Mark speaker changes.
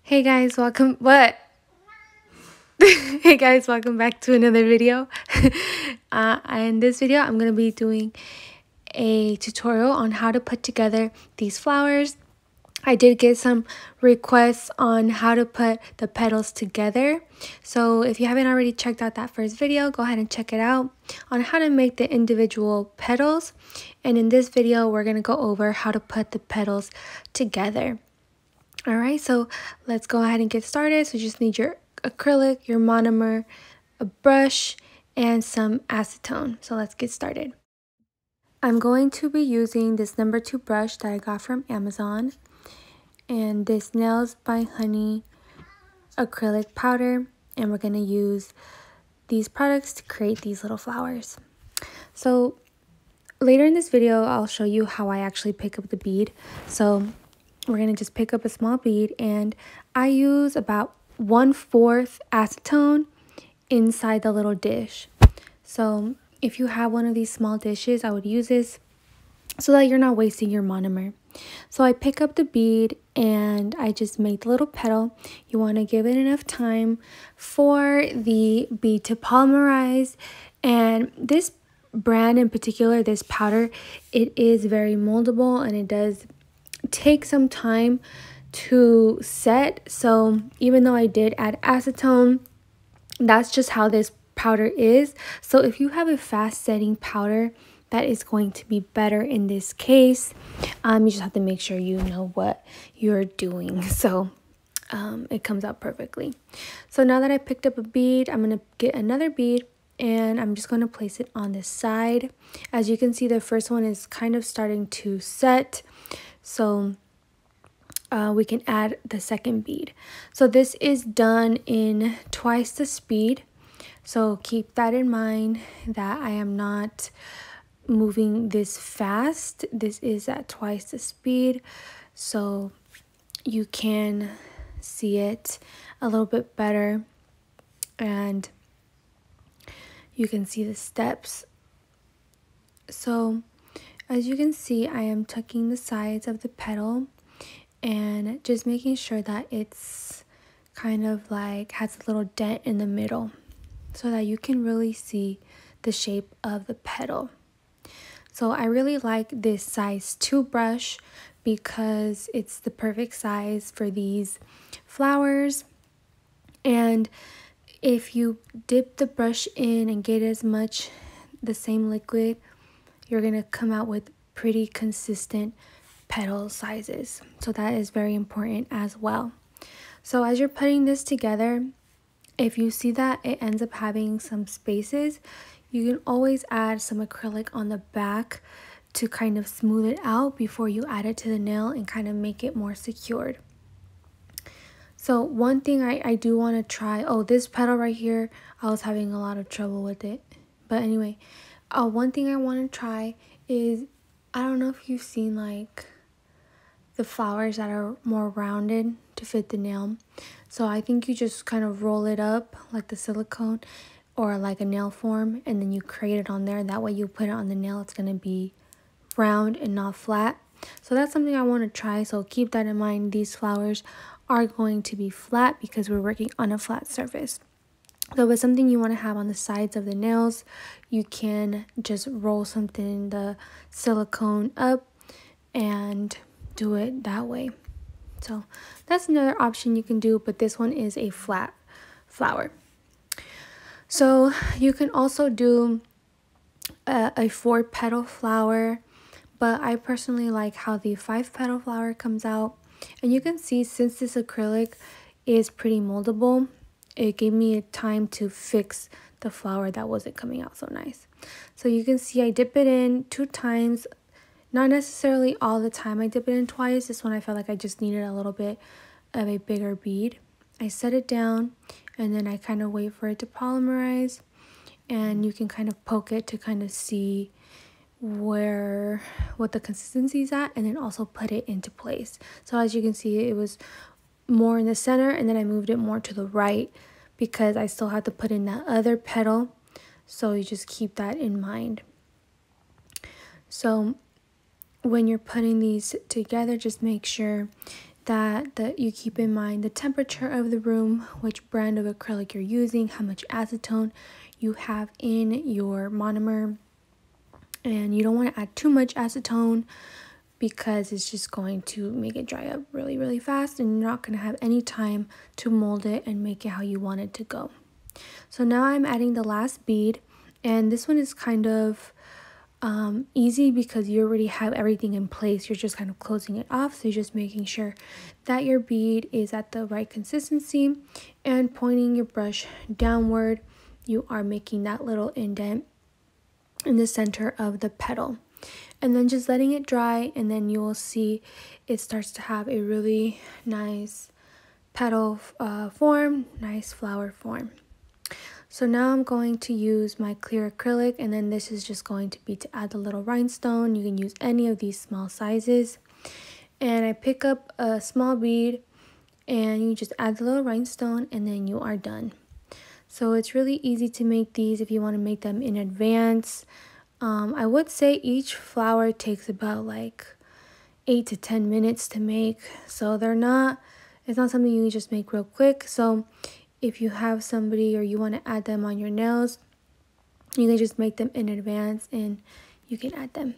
Speaker 1: Hey guys, welcome. What? Hey guys, welcome back to another video. In this video, I'm gonna be doing a tutorial on how to put together these flowers. I did get some requests on how to put the petals together. So if you haven't already checked out that first video, go ahead and check it out on how to make the individual petals. And in this video, we're gonna go over how to put the petals together. All right, so let's go ahead and get started. So you just need your acrylic, your monomer, a brush, and some acetone. So let's get started. I'm going to be using this number 2 brush that I got from Amazon and this Nails by Honey acrylic powder, and we're going to use these products to create these little flowers. So later in this video, I'll show you how I actually pick up the bead. So we're going to just pick up a small bead, and I use about 1/4 acetone inside the little dish. So if you have one of these small dishes, I would use this so that you're not wasting your monomer. So I pick up the bead and I just make the little petal. You want to give it enough time for the bead to polymerize, and this brand in particular, this powder, it is very moldable and it does take some time to set. So even though I did add acetone, that's just how this powder is. So if you have a fast setting powder, that is going to be better in this case. You just have to make sure you know what you're doing, so it comes out perfectly. So now that I picked up a bead, I'm going to get another bead and I'm just going to place it on this side. As you can see, the first one is kind of starting to set. So we can add the second bead. So this is done in twice the speed. So keep that in mind, that I am not moving this fast. This is at twice the speed. So you can see it a little bit better and you can see the steps. So as you can see, I am tucking the sides of the petal and just making sure that it's kind of like has a little dent in the middle so that you can really see the shape of the petal. So I really like this size 2 brush because it's the perfect size for these flowers. And if you dip the brush in and get as much the same liquid, you're going to come out with pretty consistent petal sizes. So that is very important as well. So as you're putting this together, if you see that it ends up having some spaces, you can always add some acrylic on the back to kind of smooth it out before you add it to the nail and kind of make it more secured. So one thing I do want to try, this petal right here, I was having a lot of trouble with it. But anyway, one thing I want to try is, I don't know if you've seen like the flowers that are more rounded to fit the nail. So I think you just kind of roll it up like the silicone or like a nail form, and then you create it on there. That way you put it on the nail, it's going to be round and not flat. So that's something I want to try. So keep that in mind. These flowers are going to be flat because we're working on a flat surface. So if it's something you want to have on the sides of the nails, you can just roll something in the silicone up and do it that way. So that's another option you can do, but this one is a flat flower. So you can also do a 4-petal flower, but I personally like how the 5-petal flower comes out. And you can see, since this acrylic is pretty moldable, it gave me time to fix the flower that wasn't coming out so nice. So you can see I dip it in 2 times. Not necessarily all the time I dip it in twice. This one I felt like I just needed a little bit of a bigger bead. I set it down and then I kind of wait for it to polymerize, and you can kind of poke it to kind of see what the consistency is at, and then also put it into place. So as you can see, it was more in the center, and then I moved it more to the right because I still had to put in that other petal. So you just keep that in mind. So when you're putting these together, just make sure that you keep in mind the temperature of the room, which brand of acrylic you're using, how much acetone you have in your monomer. And you don't want to add too much acetone because it's just going to make it dry up really, really fast, and you're not going to have any time to mold it and make it how you want it to go. So now I'm adding the last bead, and this one is kind of easy because you already have everything in place. You're just kind of closing it off, so you're just making sure that your bead is at the right consistency and pointing your brush downward. You are making that little indent in the center of the petal, and then just letting it dry, and then you will see it starts to have a really nice petal form, nice flower form. So now I'm going to use my clear acrylic, and then this is just going to be to add the little rhinestone. You can use any of these small sizes, and I pick up a small bead and you just add the little rhinestone, and then you are done. So it's really easy to make these if you want to make them in advance. I would say each flower takes about like 8 to 10 minutes to make, so it's not something you just make real quick. So if you have somebody or you want to add them on your nails, you can just make them in advance and you can add them.